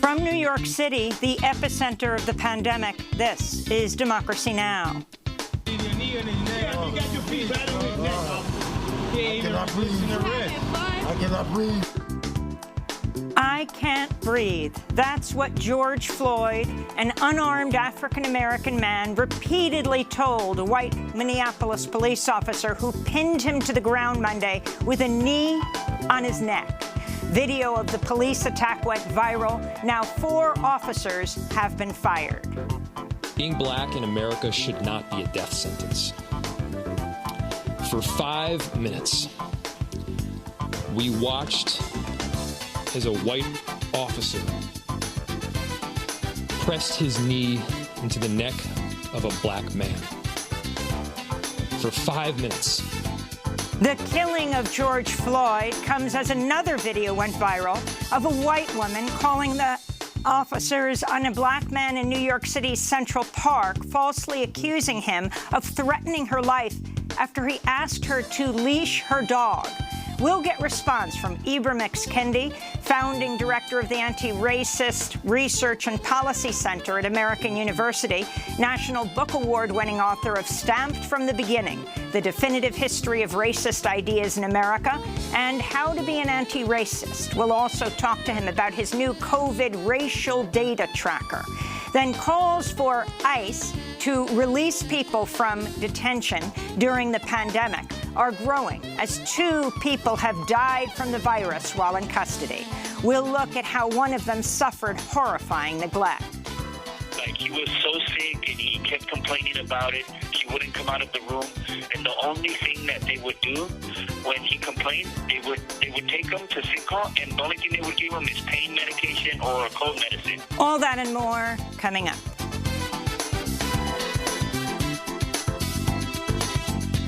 From New York City, the epicenter of the pandemic, this is Democracy Now! I cannot breathe. I can't breathe. That's what George Floyd, an unarmed African-American man, repeatedly told a white Minneapolis police officer who pinned him to the ground Monday with a knee on his neck. Video of the police attack went viral. Now 4 officers have been fired. Being black in America should not be a death sentence. For 5 minutes, we watched as a white officer pressed his knee into the neck of a black man. For 5 minutes. The killing of George Floyd comes as another video went viral of a white woman calling the officers on a black man in New York City's Central Park, falsely accusing him of threatening her life after he asked her to leash her dog. We'll get response from Ibram X. Kendi, founding director of the Anti-Racist Research and Policy Center at American University, National Book Award-winning author of Stamped from the Beginning, The Definitive History of Racist Ideas in America, and How to Be an Anti-Racist. We'll also talk to him about his new COVID racial data tracker. Then calls for ICE to release people from detention during the pandemic are growing as 2 people have died from the virus while in custody. We'll look at how one of them suffered horrifying neglect. Like, he was so sick and he kept complaining about it. He wouldn't come out of the room. And the only thing that they would do when he complained, they would take him to sick call, and the only thing they would give him is pain medication or cold medicine. All that and more coming up.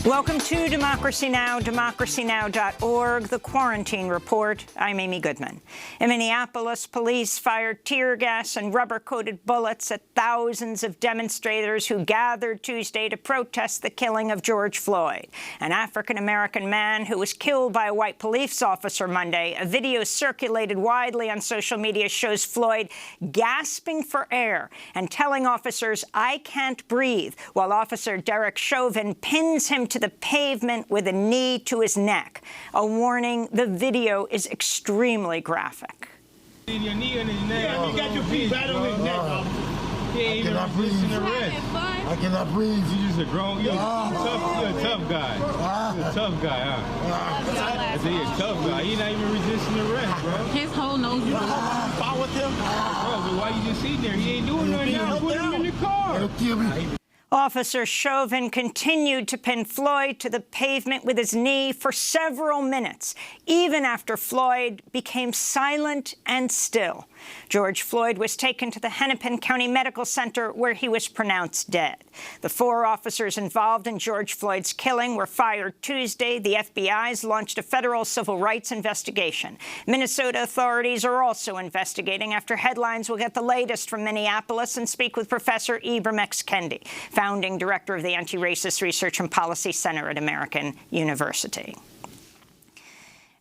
Welcome to Democracy Now!, democracynow.org, The Quarantine Report. I'm Amy Goodman. In Minneapolis, police fired tear gas and rubber-coated bullets at thousands of demonstrators who gathered Tuesday to protest the killing of George Floyd, an African-American man who was killed by a white police officer Monday. A video circulated widely on social media shows Floyd gasping for air and telling officers, "I can't breathe," while Officer Derek Chauvin pins him to the pavement with a knee to his neck. A warning, the video is extremely graphic. Your knee on his neck. You got your feet right on his neck. He ain't even resisting the rest. I cannot breathe. You just a grown, you're a tough guy. You're a tough guy, huh? I say you're a tough guy. You're not even resisting the rest, bro. His whole nose is Fight with him? Bro, but why you just sitting there? He ain't doing nothing now. Put him in the car. It'll kill me. Officer Chauvin continued to pin Floyd to the pavement with his knee for several minutes, even after Floyd became silent and still. George Floyd was taken to the Hennepin County Medical Center, where he was pronounced dead. The 4 officers involved in George Floyd's killing were fired Tuesday. The FBI's launched a federal civil rights investigation. Minnesota authorities are also investigating. After headlines, we'll get the latest from Minneapolis and speak with Professor Ibram X. Kendi, founding director of the Anti-Racist Research and Policy Center at American University.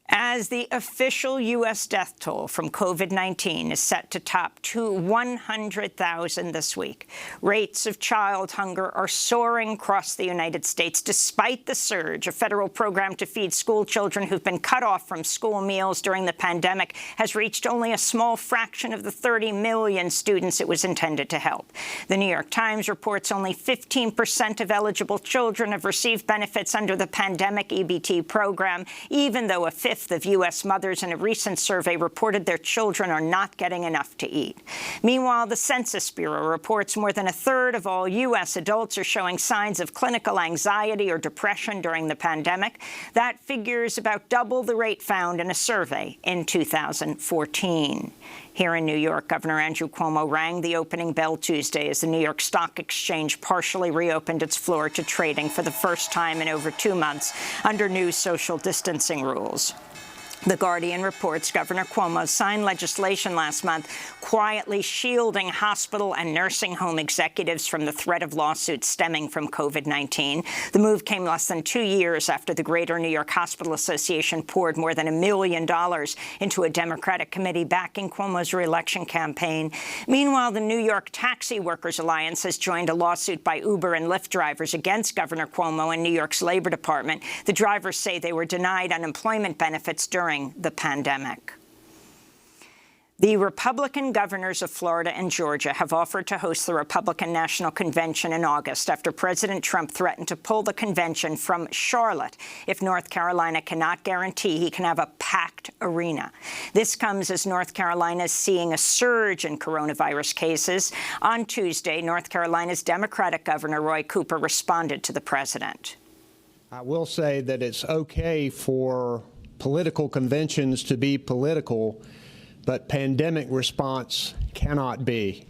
As the official U.S. death toll from COVID-19 is set to top 100,000 this week, rates of child hunger are soaring across the United States. Despite the surge, a federal program to feed school children who've been cut off from school meals during the pandemic has reached only a small fraction of the 30 million students it was intended to help. The New York Times reports only 15% of eligible children have received benefits under the pandemic EBT program, even though a fifth of U.S. mothers in a recent survey reported their children are not getting enough to eat. Meanwhile, the Census Bureau reports more than a third of all U.S. adults are showing signs of clinical anxiety or depression during the pandemic. That figure is about double the rate found in a survey in 2014. Here in New York, Governor Andrew Cuomo rang the opening bell Tuesday as the New York Stock Exchange partially reopened its floor to trading for the first time in over 2 months under new social distancing rules. The Guardian reports Governor Cuomo signed legislation last month quietly shielding hospital and nursing home executives from the threat of lawsuits stemming from COVID-19. The move came less than 2 years after the Greater New York Hospital Association poured more than $1 million into a Democratic committee backing Cuomo's re-election campaign. Meanwhile, the New York Taxi Workers Alliance has joined a lawsuit by Uber and Lyft drivers against Governor Cuomo and New York's Labor Department. The drivers say they were denied unemployment benefits during the pandemic. The Republican governors of Florida and Georgia have offered to host the Republican National Convention in August after President Trump threatened to pull the convention from Charlotte if North Carolina cannot guarantee he can have a packed arena. This comes as North Carolina is seeing a surge in coronavirus cases. On Tuesday, North Carolina's Democratic Governor Roy Cooper responded to the president. I will say that it's okay for political conventions to be political, but pandemic response cannot be.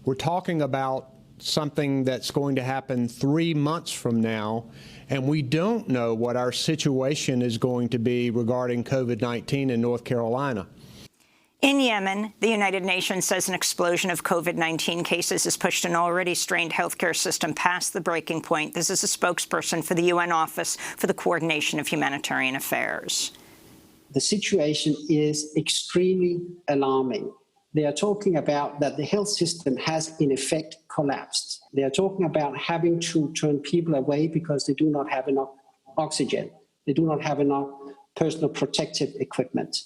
We're talking about something that's going to happen 3 months from now, and we don't know what our situation is going to be regarding COVID-19 in North Carolina. In Yemen, the United Nations says an explosion of COVID-19 cases has pushed an already strained healthcare system past the breaking point. This is a spokesperson for the UN Office for the Coordination of Humanitarian Affairs. The situation is extremely alarming. They are talking about that the health system has, in effect, collapsed. They are talking about having to turn people away because they do not have enough oxygen. They do not have enough personal protective equipment.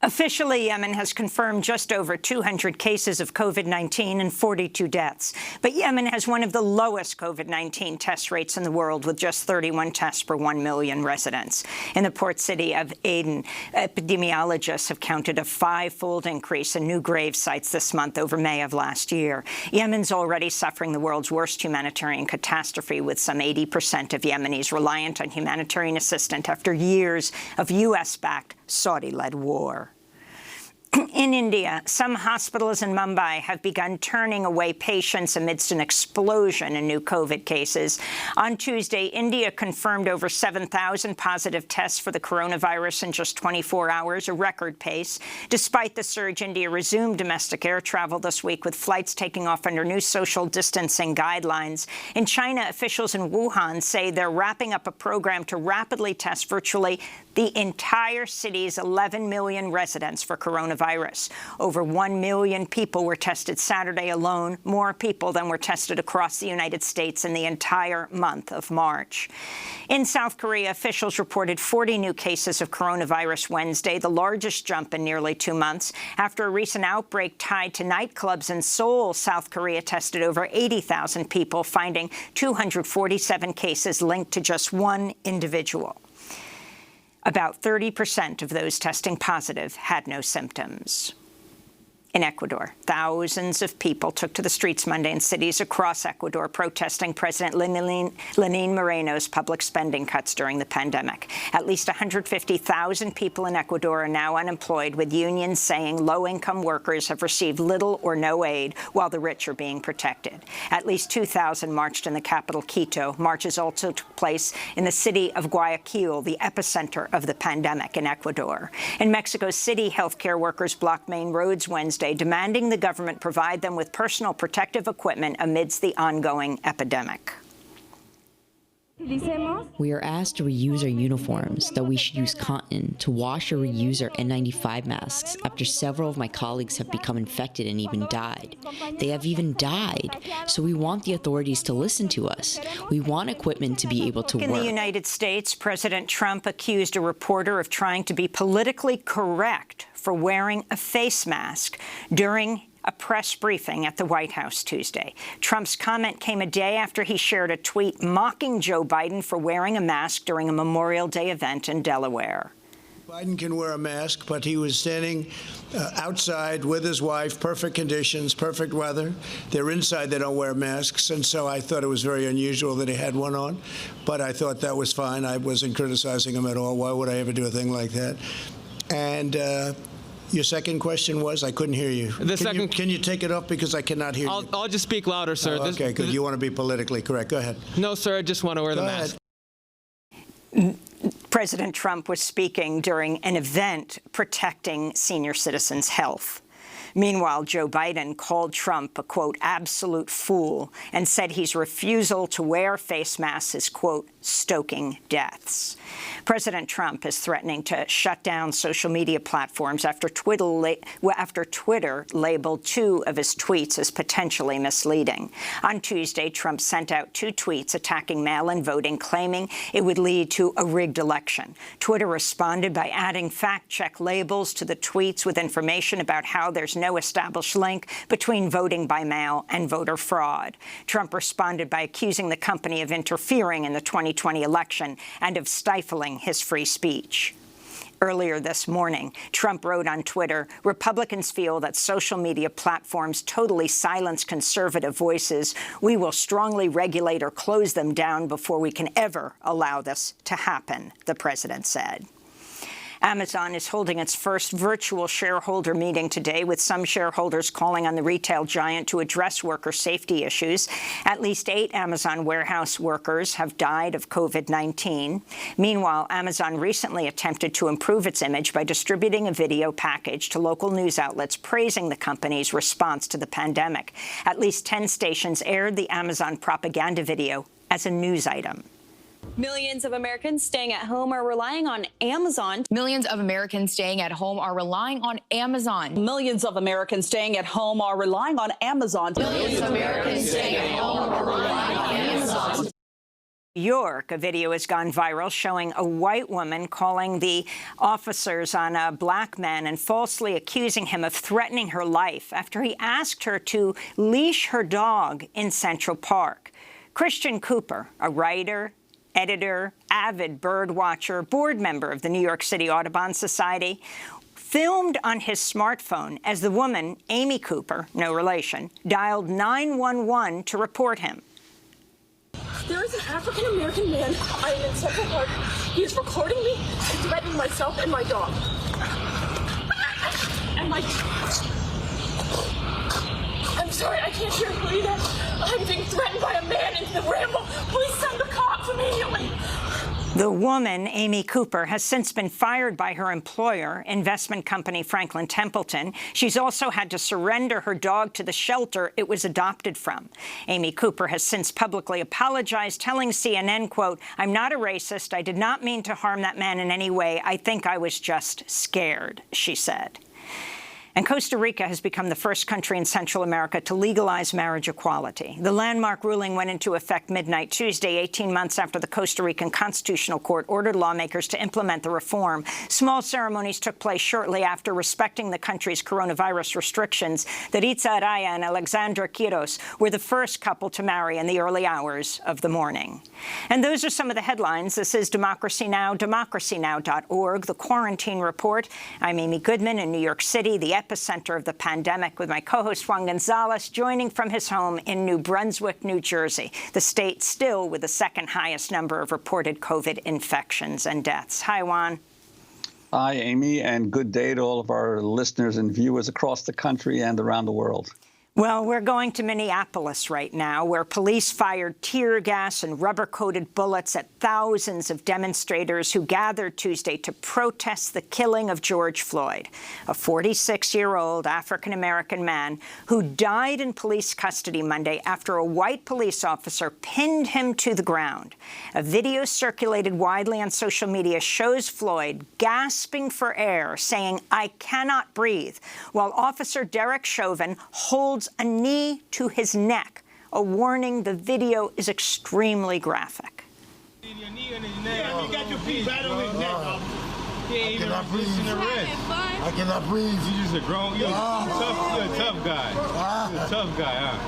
Officially, Yemen has confirmed just over 200 cases of COVID-19 and 42 deaths. But Yemen has one of the lowest COVID-19 test rates in the world, with just 31 tests per 1 million residents. In the port city of Aden, epidemiologists have counted a 5-fold increase in new grave sites this month over May of last year. Yemen's already suffering the world's worst humanitarian catastrophe, with some 80% of Yemenis reliant on humanitarian assistance after years of U.S.-backed, Saudi-led war. In India, some hospitals in Mumbai have begun turning away patients amidst an explosion in new COVID cases. On Tuesday, India confirmed over 7,000 positive tests for the coronavirus in just 24 hours, a record pace. Despite the surge, India resumed domestic air travel this week, with flights taking off under new social distancing guidelines. In China, officials in Wuhan say they're wrapping up a program to rapidly test virtually the entire city's 11 million residents for coronavirus. Over 1 million people were tested Saturday alone, more people than were tested across the United States in the entire month of March. In South Korea, officials reported 40 new cases of coronavirus Wednesday, the largest jump in nearly 2 months. After a recent outbreak tied to nightclubs in Seoul, South Korea tested over 80,000 people, finding 247 cases linked to just one individual. About 30% of those testing positive had no symptoms. In Ecuador, thousands of people took to the streets Monday in cities across Ecuador protesting President Lenín Moreno's public spending cuts during the pandemic. At least 150,000 people in Ecuador are now unemployed, with unions saying low-income workers have received little or no aid, while the rich are being protected. At least 2,000 marched in the capital, Quito. Marches also took place in the city of Guayaquil, the epicenter of the pandemic in Ecuador. In Mexico City, healthcare workers blocked main roads Wednesday, demanding the government provide them with personal protective equipment amidst the ongoing epidemic. We are asked to reuse our uniforms, that we should use cotton, to wash or reuse our N95 masks after several of my colleagues have become infected and even died. They have even died. So we want the authorities to listen to us. We want equipment to be able to work. In the United States, President Trump accused a reporter of trying to be politically correct for wearing a face mask during a press briefing at the White House Tuesday. Trump's comment came a day after he shared a tweet mocking Joe Biden for wearing a mask during a Memorial Day event in Delaware. Biden can wear a mask, but he was standing outside with his wife, perfect conditions, perfect weather. They're inside, they don't wear masks, and so I thought it was very unusual that he had one on, but I thought that was fine. I wasn't criticizing him at all. Why would I ever do a thing like that? And your second question was? I couldn't hear you. Can you take it off because I cannot hear you? I'll just speak louder, sir. Oh, okay, good. You want to be politically correct. Go ahead. No, sir, I just want to wear the mask. President Trump was speaking during an event protecting senior citizens' health. Meanwhile, Joe Biden called Trump a, quote, absolute fool and said his refusal to wear face masks is, quote, stoking deaths. President Trump is threatening to shut down social media platforms after Twitter labeled 2 of his tweets as potentially misleading. On Tuesday, Trump sent out 2 tweets attacking mail-in voting, claiming it would lead to a rigged election. Twitter responded by adding fact-check labels to the tweets with information about how there's no established link between voting by mail and voter fraud. Trump responded by accusing the company of interfering in the 2020 election and of stifling his free speech. Earlier this morning, Trump wrote on Twitter, Republicans feel that social media platforms totally silence conservative voices. We will strongly regulate or close them down before we can ever allow this to happen, the president said. Amazon is holding its first virtual shareholder meeting today, with some shareholders calling on the retail giant to address worker safety issues. At least 8 Amazon warehouse workers have died of COVID-19. Meanwhile, Amazon recently attempted to improve its image by distributing a video package to local news outlets praising the company's response to the pandemic. At least 10 stations aired the Amazon propaganda video as a news item. Millions of Americans staying at home are relying on Amazon. Millions of Americans staying at home are relying on Amazon. Millions of Americans staying at home are relying on Amazon. Millions of Americans staying at home are relying on Amazon. New York, a video has gone viral showing a white woman calling the officers on a black man and falsely accusing him of threatening her life after he asked her to leash her dog in Central Park. Christian Cooper, a writer, editor, avid bird watcher, board member of the New York City Audubon Society, filmed on his smartphone as the woman, Amy Cooper, no relation, dialed 911 to report him. There is an African-American man. I am in Central Park. He is recording me and threatening myself and my dog. And I'm sorry, I can't hear you breathing. I'm being threatened by a man in the ramble. Please send the cops immediately. The woman, Amy Cooper, has since been fired by her employer, investment company Franklin Templeton. She's also had to surrender her dog to the shelter it was adopted from. Amy Cooper has since publicly apologized, telling CNN, quote, I'm not a racist. I did not mean to harm that man in any way. I think I was just scared, she said. And Costa Rica has become the first country in Central America to legalize marriage equality. The landmark ruling went into effect midnight Tuesday, 18 months after the Costa Rican Constitutional Court ordered lawmakers to implement the reform. Small ceremonies took place shortly after, respecting the country's coronavirus restrictions. The Ritza Araya and Alexandra Quiros were the first couple to marry in the early hours of the morning. And those are some of the headlines. This is Democracy Now!, democracynow.org, the Quarantine Report. I'm Amy Goodman in New York City, the epicenter of the pandemic, with my co-host Juan Gonzalez joining from his home in New Brunswick, New Jersey, the state still with the second highest number of reported COVID infections and deaths. Hi, Juan. Hi, Amy, and good day to all of our listeners and viewers across the country and around the world. Well, we're going to Minneapolis right now, where police fired tear gas and rubber-coated bullets at thousands of demonstrators who gathered Tuesday to protest the killing of George Floyd, a 46-year-old African-American man who died in police custody Monday after a white police officer pinned him to the ground. A video circulated widely on social media shows Floyd gasping for air, saying, "I cannot breathe," while Officer Derek Chauvin holds a knee to his neck, a warning the video is extremely graphic. I cannot breathe. You just a grown, you're a tough guy. You're a tough guy, huh?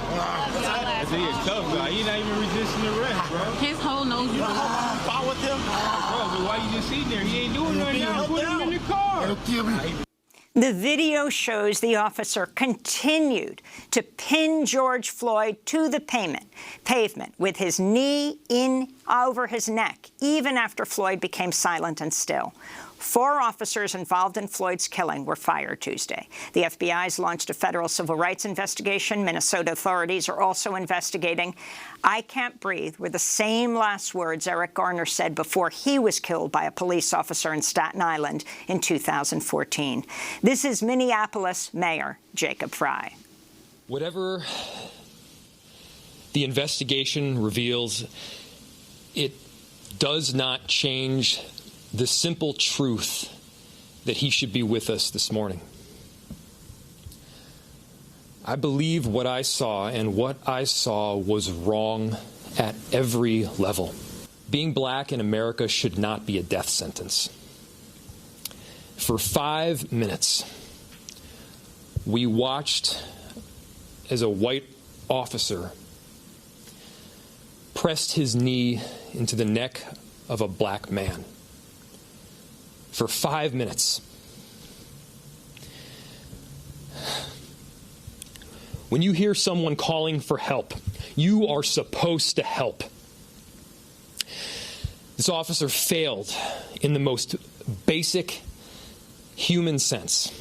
I say you're a tough guy. You're not even resisting arrest, bro. His whole nose. You fought with him? Bro, but why you just sitting there? He ain't doing nothing now. Put him in the car. The video shows the officer continued to pin George Floyd to the pavement with his knee in over his neck, even after Floyd became silent and still. 4 officers involved in Floyd's killing were fired Tuesday. The FBI's launched a federal civil rights investigation. Minnesota authorities are also investigating. "I can't breathe" were the same last words Eric Garner said before he was killed by a police officer in Staten Island in 2014. This is Minneapolis Mayor Jacob Frey. Whatever the investigation reveals, it does not change the simple truth that he should be with us this morning. I believe what I saw, and what I saw was wrong at every level. Being black in America should not be a death sentence. For 5 minutes, we watched as a white officer pressed his knee into the neck of a black man. For 5 minutes. When you hear someone calling for help, you are supposed to help. This officer failed in the most basic human sense.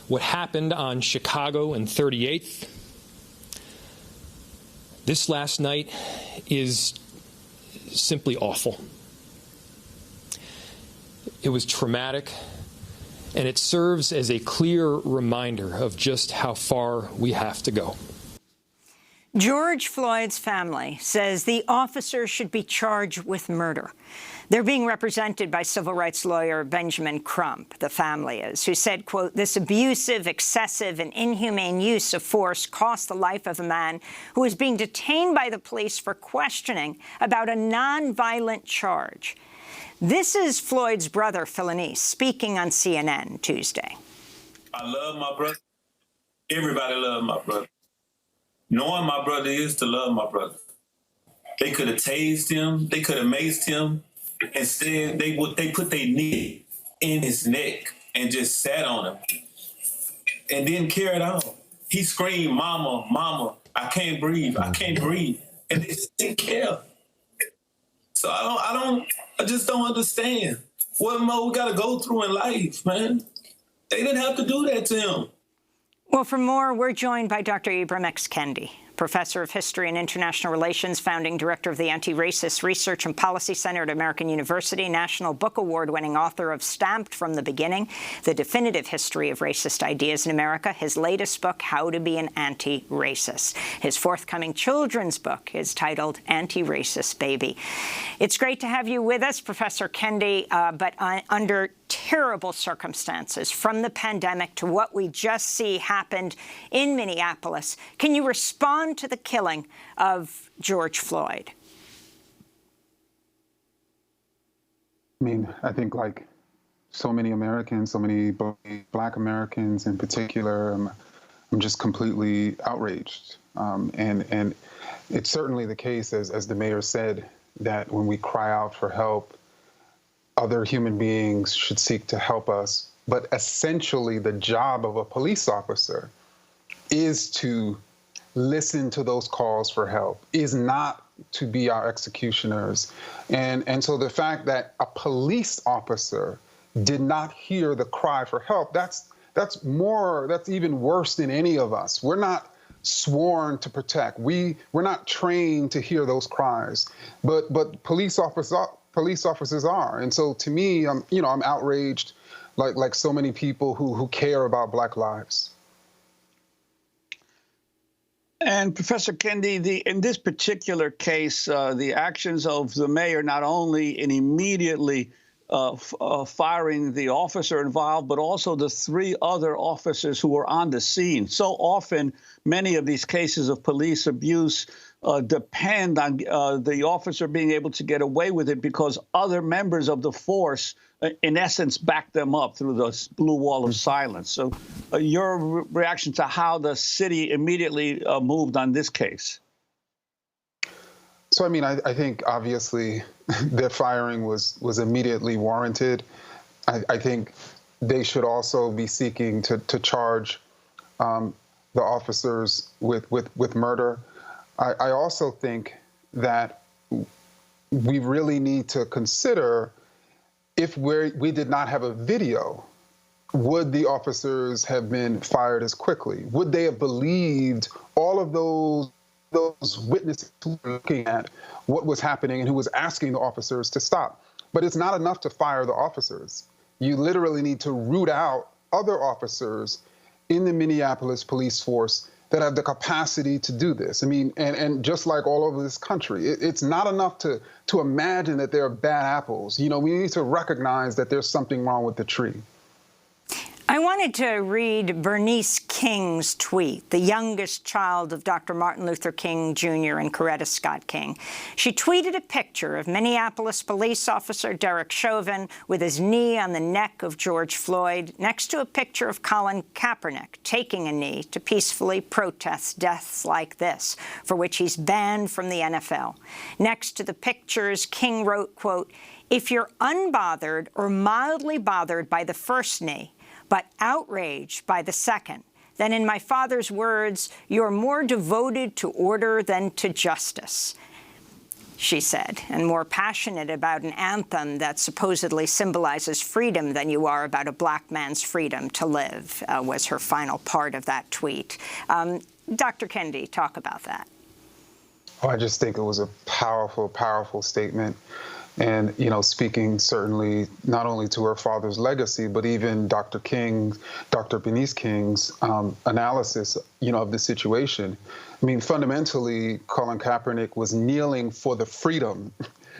What happened on Chicago and 38th, this last night, is simply awful. It was traumatic, and it serves as a clear reminder of just how far we have to go. George Floyd's family says the officer should be charged with murder. They're being represented by civil rights lawyer Benjamin Crump, the family is, who said, quote, "This abusive, excessive, and inhumane use of force cost the life of a man who was being detained by the police for questioning about a nonviolent charge." This is Floyd's brother, Philanese, speaking on CNN Tuesday. I love my brother. Everybody loves my brother. Knowing my brother is to love my brother. They could have tased him. They could have maced him. Instead, they put their knee in his neck and just sat on him and didn't carry it on. He screamed, "Mama, mama, I can't breathe. I can't breathe." And they just didn't care. So I just don't understand what more we got to go through in life, man. They didn't have to do that to him. Well, for more, we're joined by Dr. Ibram X. Kendi, professor of history and international relations, founding director of the Anti-Racist Research and Policy Center at American University, National Book Award-winning author of Stamped from the Beginning, The Definitive History of Racist Ideas in America, his latest book, How to Be an Anti-Racist. His forthcoming children's book is titled Anti-Racist Baby. It's great to have you with us, Professor Kendi, but under terrible circumstances, from the pandemic to what we just see happened in Minneapolis. Can you respond to the killing of George Floyd? I mean, I think like so many Americans, so many Black Americans in particular, I'm just completely outraged. And it's certainly the case, as the mayor said, that when we cry out for help, other human beings should seek to help us. But essentially, the job of a police officer is to listen to those calls for help, is not to be our executioners. And so the fact that a police officer did not hear the cry for help, that's even worse than any of us. We're not sworn to protect. We're not trained to hear those cries, but police officers are. And so to me, I'm outraged, like so many people who care about Black lives. And Professor Kendi, in this particular case, the actions of the mayor, not only in immediately firing the officer involved, but also the 3 other officers who were on the scene. So often, many of these cases of police abuse depend on the officer being able to get away with it because other members of the force, in essence, back them up through the blue wall of silence. So your reaction to how the city immediately moved on this case? So, I mean, I think obviously their firing was immediately warranted. I think they should also be seeking to charge the officers with murder. I also think that we really need to consider if we did not have a video, would the officers have been fired as quickly? Would they have believed all of those witnesses who were looking at what was happening and who was asking the officers to stop? But it's not enough to fire the officers. You literally need to root out other officers in the Minneapolis police force that have the capacity to do this. I mean, and just like all over this country, it's not enough to imagine that there are bad apples. You know, we need to recognize that there's something wrong with the tree. I wanted to read Bernice King's tweet, the youngest child of Dr. Martin Luther King Jr. and Coretta Scott King. She tweeted a picture of Minneapolis police officer Derek Chauvin with his knee on the neck of George Floyd next to a picture of Colin Kaepernick taking a knee to peacefully protest deaths like this, for which he's banned from the NFL. Next to the pictures, King wrote, quote, "If you're unbothered or mildly bothered by the first knee, but outraged by the second, then in my father's words, you're more devoted to order than to justice," she said, and more passionate about an anthem that supposedly symbolizes freedom than you are about a black man's freedom to live, was her final part of that tweet. Dr. Kendi, talk about that. Oh, I just think it was a powerful, powerful statement. And, you know, speaking certainly not only to her father's legacy, but even Dr. Bernice King's analysis, you know, of the situation. I mean, fundamentally, Colin Kaepernick was kneeling for the freedom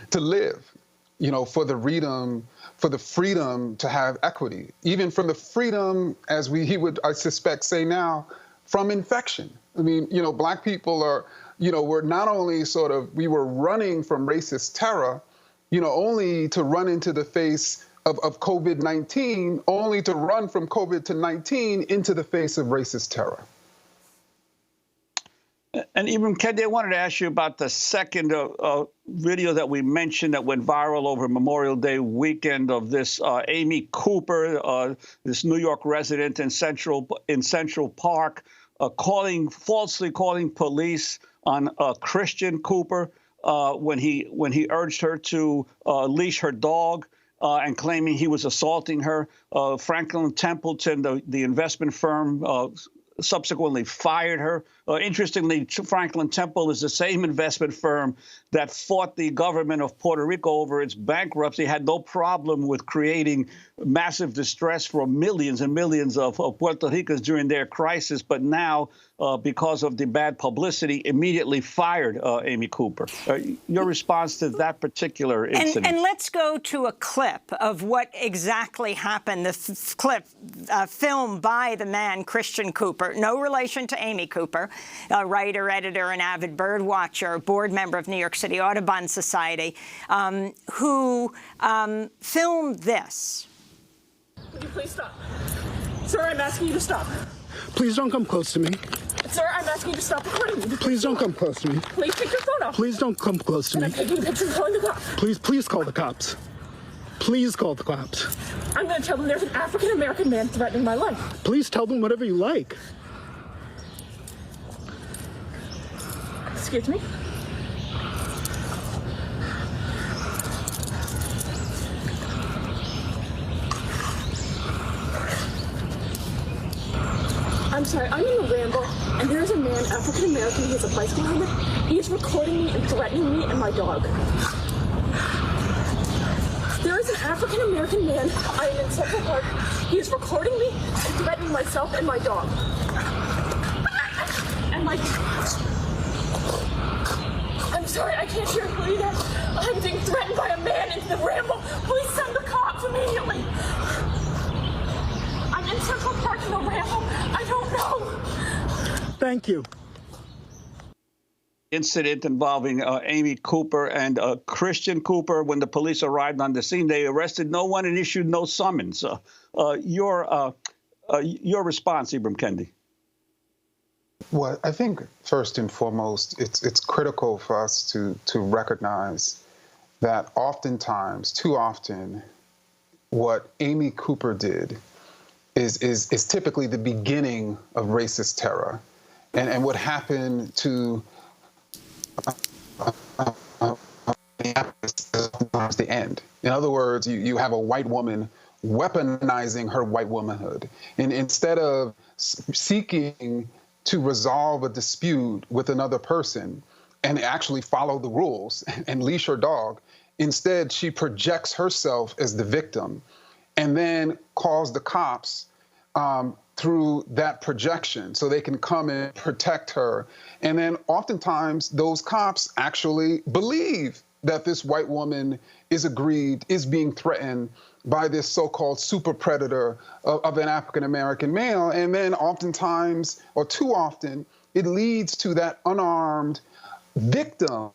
to live, you know, for the freedom to have equity, even from the freedom, as he would, I suspect, say now, from infection. I mean, you know, black people are, you know, we're not only we were running from racist terror, you know, only to run into the face of COVID-19, only to run from COVID-19 into the face of racist terror. And Ibram Kendi, I wanted to ask you about the second video that we mentioned that went viral over Memorial Day weekend of this Amy Cooper, this New York resident in Central Park, falsely calling police on Christian Cooper. When he urged her to leash her dog and claiming he was assaulting her. Franklin Templeton, the investment firm, subsequently fired her. Interestingly, Franklin Temple is the same investment firm that fought the government of Puerto Rico over its bankruptcy, had no problem with creating massive distress for millions and millions of Puerto Ricans during their crisis, but now, because of the bad publicity, immediately fired Amy Cooper. Your response to that particular incident? And let's go to a clip of what exactly happened. The clip filmed by the man, Christian Cooper, no relation to Amy Cooper, a writer, editor, and avid bird watcher, board member of New York City Audubon Society, who filmed this. Would you please stop? Sir, I'm asking you to stop. Please don't come close to me. Sir, I'm asking you to stop recording me. Please don't come close to me. Please take your phone off. Please don't come close to me. I'm taking pictures and calling the cops. Please call the cops. Please call the cops. I'm going to tell them there's an African-American man threatening my life. Please tell them whatever you like. Excuse me? I'm sorry, I'm in a ramble, and there's a man, African-American, he has a bicycle helmet. He is recording me and threatening me and my dog. There is an African-American man, I am in Central Park. He is recording me and threatening myself and my dog. And my... I'm sorry, I can't hear you either. I'm being threatened by a man in the ramble. Please send the cops immediately. I'm in Central Park in the ramble. I don't know. Thank you. Incident involving Amy Cooper and Christian Cooper. When the police arrived on the scene, they arrested no one and issued no summons. Your response, Ibram Kendi? Well, I think first and foremost, it's critical for us to recognize that oftentimes, too often, what Amy Cooper did is typically the beginning of racist terror, and what happened to the end. In other words, you have a white woman weaponizing her white womanhood. And instead of seeking to resolve a dispute with another person and actually follow the rules and leash her dog, instead she projects herself as the victim and then calls the cops through that projection so they can come and protect her. And then oftentimes those cops actually believe that this white woman is aggrieved, is being threatened by this so-called super predator of an African-American male. And then oftentimes, or too often, it leads to that unarmed victim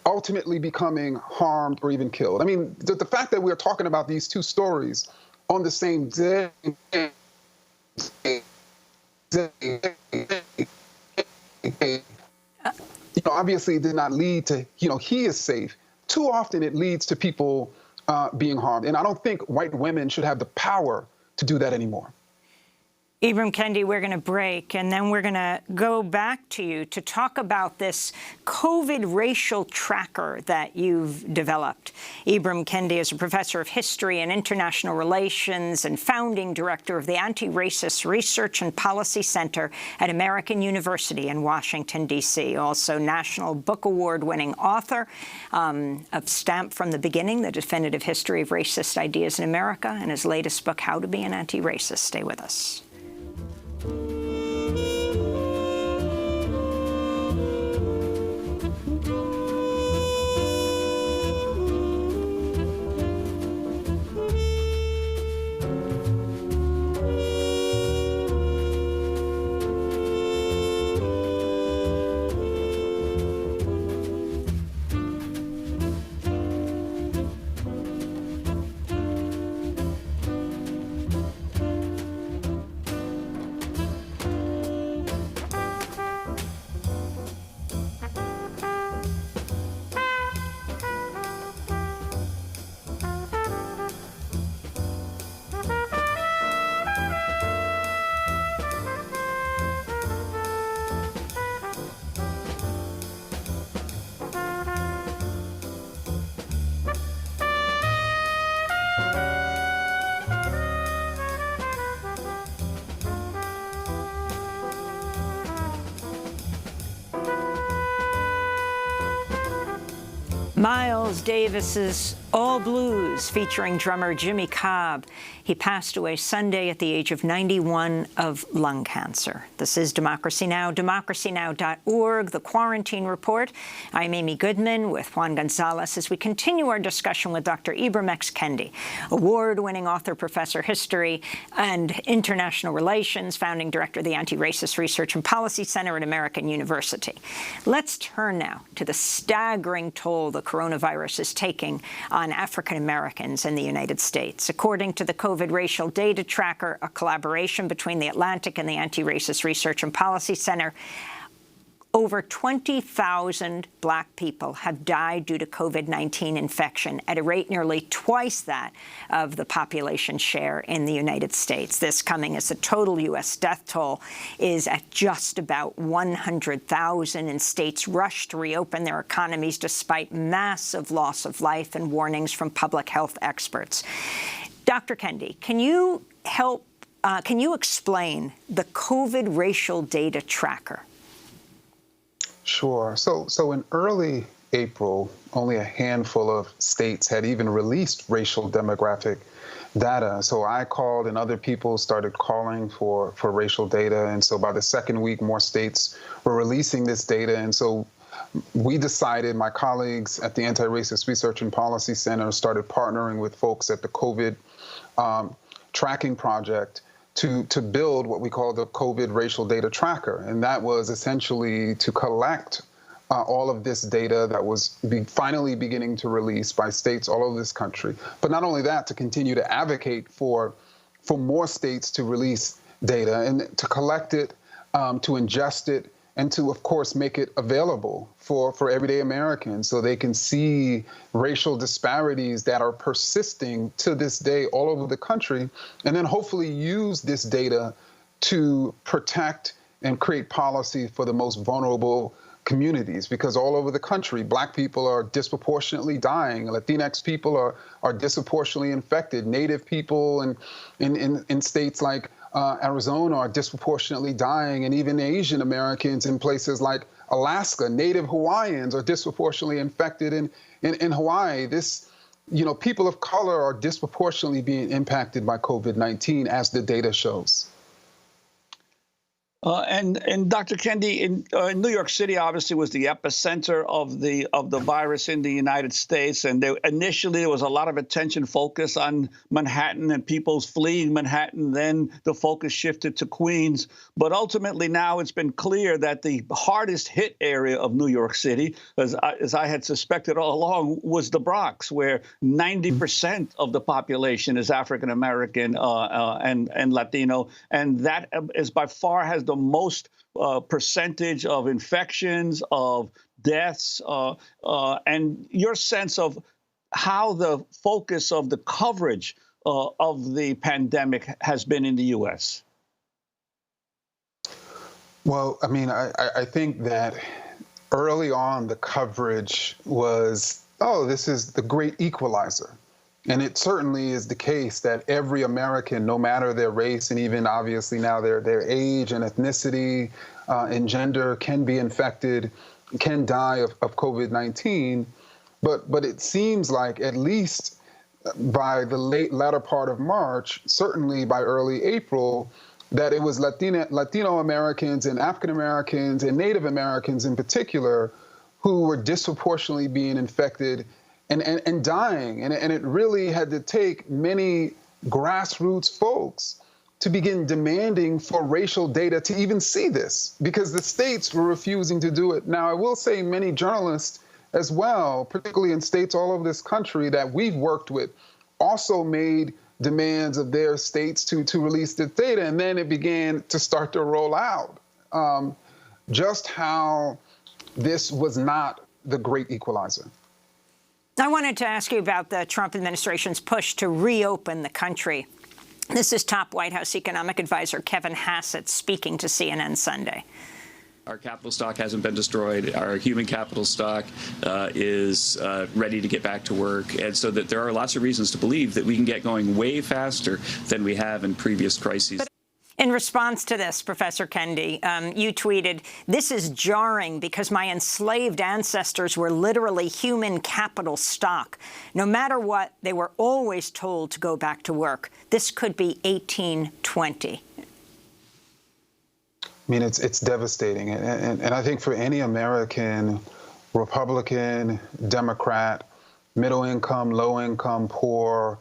ultimately becoming harmed or even killed. I mean, the fact that we're talking about these two stories on the same day, obviously did not lead to, he is safe. Too often it leads to people being harmed. And I don't think white women should have the power to do that anymore. Ibram Kendi, we're going to break, and then we're going to go back to you to talk about this COVID racial tracker that you've developed. Ibram Kendi is a professor of history and international relations and founding director of the Anti-Racist Research and Policy Center at American University in Washington, D.C. Also National Book Award-winning author of Stamped from the Beginning, The Definitive History of Racist Ideas in America, and his latest book, How to Be an Anti-Racist. Stay with us. Miles Davis's All Blues, featuring drummer Jimmy Cobb. He passed away Sunday at the age of 91 of lung cancer. This is Democracy Now!, democracynow.org, The Quarantine Report. I'm Amy Goodman with Juan Gonzalez as we continue our discussion with Dr. Ibram X. Kendi, award-winning author, professor of history and international relations, founding director of the Anti-Racist Research and Policy Center at American University. Let's turn now to the staggering toll the coronavirus is taking on African Americans in the United States. According to the COVID Racial Data Tracker, a collaboration between the Atlantic and the Anti-Racist Research and Policy Center, over 20,000 Black people have died due to COVID-19 infection at a rate nearly twice that of the population share in the United States. This coming as the total U.S. death toll is at just about 100,000, and states rush to reopen their economies despite massive loss of life and warnings from public health experts. Dr. Kendi, can you explain the COVID Racial Data Tracker? Sure. So in early April, only a handful of states had even released racial demographic data. So I called and other people started calling for racial data. And so by the second week, more states were releasing this data. And so we decided, my colleagues at the Anti-Racist Research and Policy Center started partnering with folks at the COVID Tracking Project to build what we call the COVID Racial Data Tracker. And that was essentially to collect all of this data that was finally beginning to release by states all over this country. But not only that, to continue to advocate for more states to release data and to collect it, to ingest it, and to, of course, make it available for everyday Americans so they can see racial disparities that are persisting to this day all over the country, and then hopefully use this data to protect and create policy for the most vulnerable communities, because all over the country, Black people are disproportionately dying. Latinx people are disproportionately infected. Native people in states like Arizona are disproportionately dying, and even Asian Americans in places like Alaska, Native Hawaiians are disproportionately infected in Hawaii. People of color are disproportionately being impacted by COVID-19, as the data shows. And Dr. Kendi, in New York City, obviously, was the epicenter of the virus in the United States. And initially, there was a lot of attention focused on Manhattan and people fleeing Manhattan. Then the focus shifted to Queens. But ultimately, now it's been clear that the hardest hit area of New York City, as I had suspected all along, was the Bronx, where 90% of the population is African American and Latino, and that is by far has the most percentage of infections, of deaths, and your sense of how the focus of the coverage of the pandemic has been in the U.S. Well, I mean, I think that early on the coverage was, oh, this is the great equalizer. And it certainly is the case that every American, no matter their race and even obviously now their age and ethnicity and gender, can be infected, can die of COVID-19. But it seems like at least by the latter part of March, certainly by early April, that it was Latino Americans and African Americans and Native Americans in particular who were disproportionately being infected and dying. And it really had to take many grassroots folks to begin demanding for racial data to even see this, because the states were refusing to do it. Now, I will say many journalists as well, particularly in states all over this country that we've worked with, also made demands of their states to release the data. And then it began to start to roll out just how this was not the great equalizer. I wanted to ask you about the Trump administration's push to reopen the country. This is top White House economic advisor Kevin Hassett speaking to CNN Sunday. Our capital stock hasn't been destroyed. Our human capital stock is ready to get back to work. And so that there are lots of reasons to believe that we can get going way faster than we have in previous crises. In response to this, Professor Kendi, you tweeted, "This is jarring because my enslaved ancestors were literally human capital stock. No matter what, they were always told to go back to work. This could be 1820. I mean, it's devastating. And I think for any American, Republican, Democrat, middle income, low income, poor,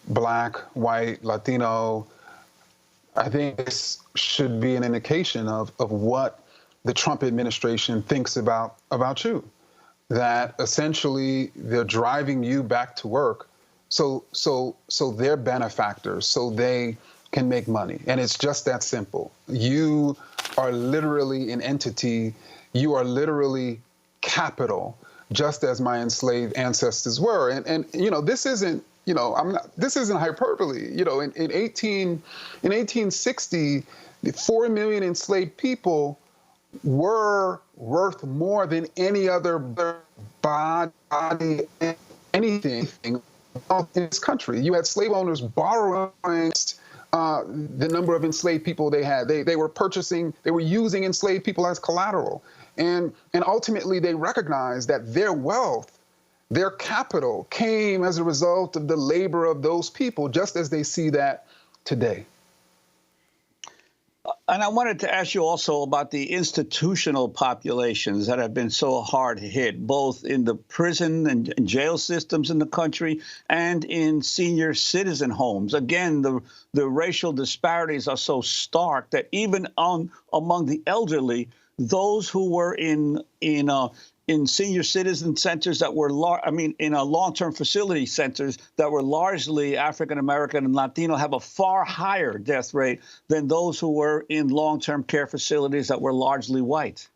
Black, white, Latino, I think this should be an indication of what the Trump administration thinks about you, that essentially they're driving you back to work so they're benefactors, so they can make money. And it's just that simple. You are literally an entity. You are literally capital, just as my enslaved ancestors were. And this isn't, this isn't hyperbole. In 1860, 4 million enslaved people were worth more than any other body, anything in this country. You had slave owners borrowing the number of enslaved people they had. They were using enslaved people as collateral. And ultimately, they recognized that their wealth, their capital came as a result of the labor of those people, just as they see that today. And I wanted to ask you also about the institutional populations that have been so hard hit, both in the prison and jail systems in the country and in senior citizen homes. Again, the racial disparities are so stark that even among the elderly, those who were in senior citizen centers that were, in long-term facility centers that were largely African-American and Latino have a far higher death rate than those who were in long-term care facilities that were largely white.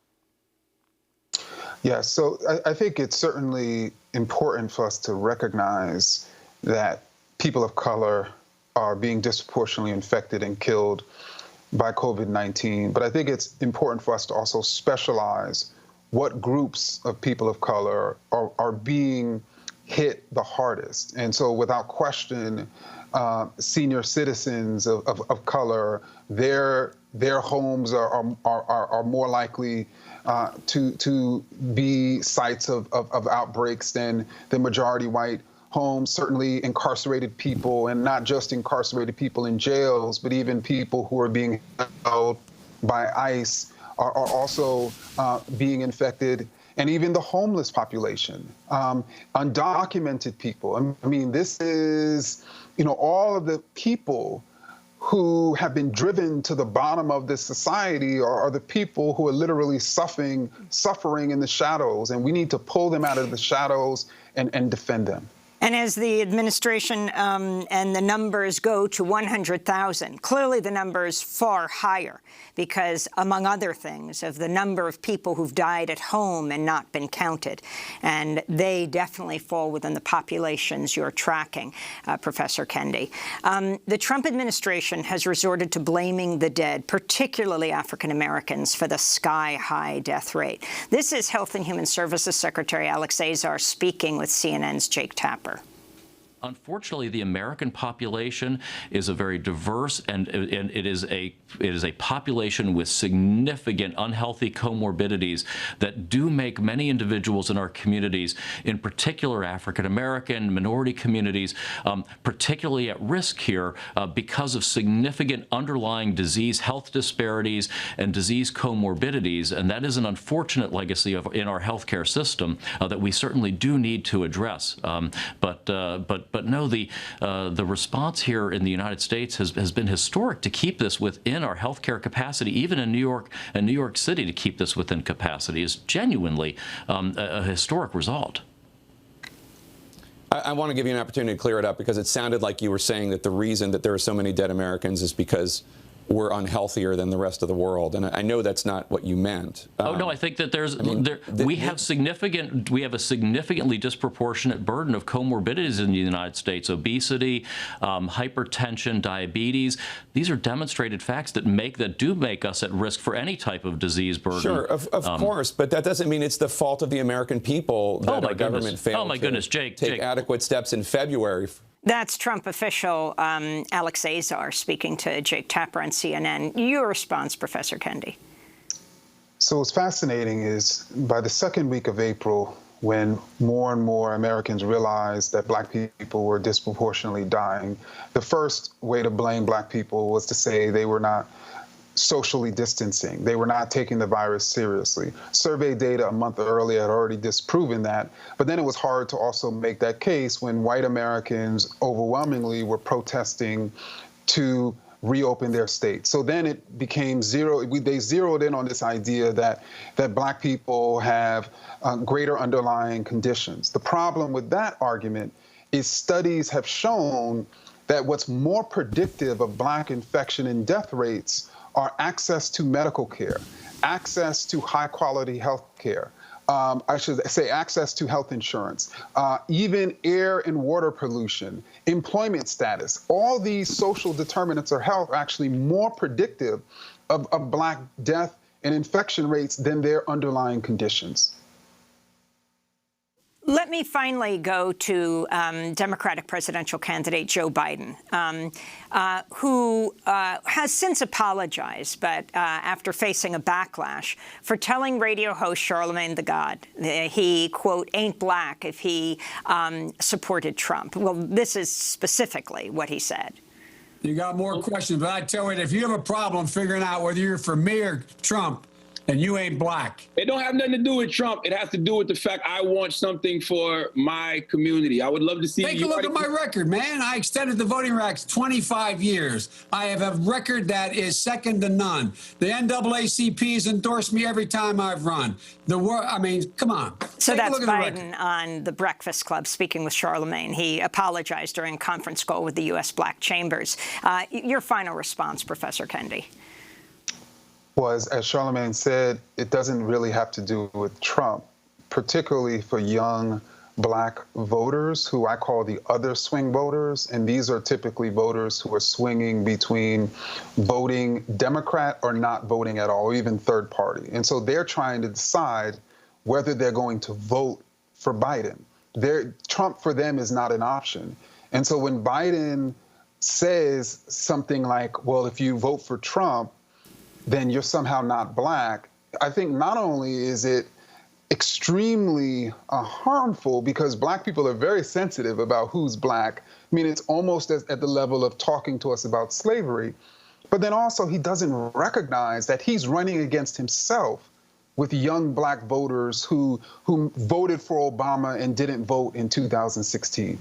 Yeah, so I think it's certainly important for us to recognize that people of color are being disproportionately infected and killed by COVID-19. But I think it's important for us to also specialize what groups of people of color are being hit the hardest. And so without question, senior citizens of color, their homes are more likely to be sites of outbreaks than majority white homes. Certainly incarcerated people, and not just incarcerated people in jails, but even people who are being held by ICE are also being infected. And even the homeless population, undocumented people. I mean, this is, all of the people who have been driven to the bottom of this society are the people who are literally suffering in the shadows. And we need to pull them out of the shadows and defend them. And as the administration and the numbers go to 100,000, clearly the number is far higher because, among other things, of the number of people who've died at home and not been counted. And they definitely fall within the populations you're tracking, Professor Kendi. The Trump administration has resorted to blaming the dead, particularly African Americans, for the sky-high death rate. This is Health and Human Services Secretary Alex Azar speaking with CNN's Jake Tapper. Unfortunately, the American population is a very diverse, and it is a population with significant unhealthy comorbidities that do make many individuals in our communities, in particular African American minority communities, particularly at risk here because of significant underlying disease, health disparities, and disease comorbidities. And that is an unfortunate legacy in our healthcare system that we certainly do need to address. But no, the response here in the United States has been historic to keep this within our healthcare capacity, even in New York City, to keep this within capacity is genuinely a historic result. I want to give you an opportunity to clear it up, because it sounded like you were saying that the reason that there are so many dead Americans is because we're unhealthier than the rest of the world, and I know that's not what you meant. Oh no, I think that we have a significantly disproportionate burden of comorbidities in the United States: obesity, hypertension, diabetes. These are demonstrated facts that do make us at risk for any type of disease burden. Sure, of course, but that doesn't mean it's the fault of the American people that our government failed to take adequate steps in February. That's Trump official Alex Azar speaking to Jake Tapper on CNN. Your response, Professor Kendi. So what's fascinating is by the second week of April, when more and more Americans realized that black people were disproportionately dying, the first way to blame black people was to say they were not socially distancing. They were not taking the virus seriously. Survey data a month earlier had already disproven that, but then it was hard to also make that case when white Americans overwhelmingly were protesting to reopen their state. So then it became they zeroed in on this idea that black people have greater underlying conditions. The problem with that argument is studies have shown that what's more predictive of black infection and death rates are access to medical care, access to high-quality health care, I should say access to health insurance, even air and water pollution, employment status. All these social determinants of health are actually more predictive of black death and infection rates than their underlying conditions. Let me finally go to Democratic presidential candidate Joe Biden, who has since apologized, but after facing a backlash for telling radio host Charlemagne the God he, quote, ain't black if he supported Trump. Well, this is specifically what he said. You got more questions, but I tell you, if you have a problem figuring out whether you're for me or Trump, and you ain't black. It don't have nothing to do with Trump. It has to do with the fact I want something for my community. I would love to see. Take a look at my record, man. I extended the voting rights 25 years. I have a record that is second to none. The NAACP has endorsed me every time I've run. I mean, come on. So that's Biden on the Breakfast Club speaking with Charlemagne. He apologized during a conference call with the U.S. Black Chambers. Your final response, Professor Kendi. Was, as Charlemagne said, it doesn't really have to do with Trump, particularly for young black voters who I call the other swing voters. And these are typically voters who are swinging between voting Democrat or not voting at all, or even third party. And so they're trying to decide whether they're going to vote for Biden. Trump for them is not an option. And so when Biden says something like, well, if you vote for Trump, then you're somehow not black, I think not only is it extremely harmful because black people are very sensitive about who's black. I mean, it's almost at the level of talking to us about slavery. But then also he doesn't recognize that he's running against himself with young black voters who voted for Obama and didn't vote in 2016.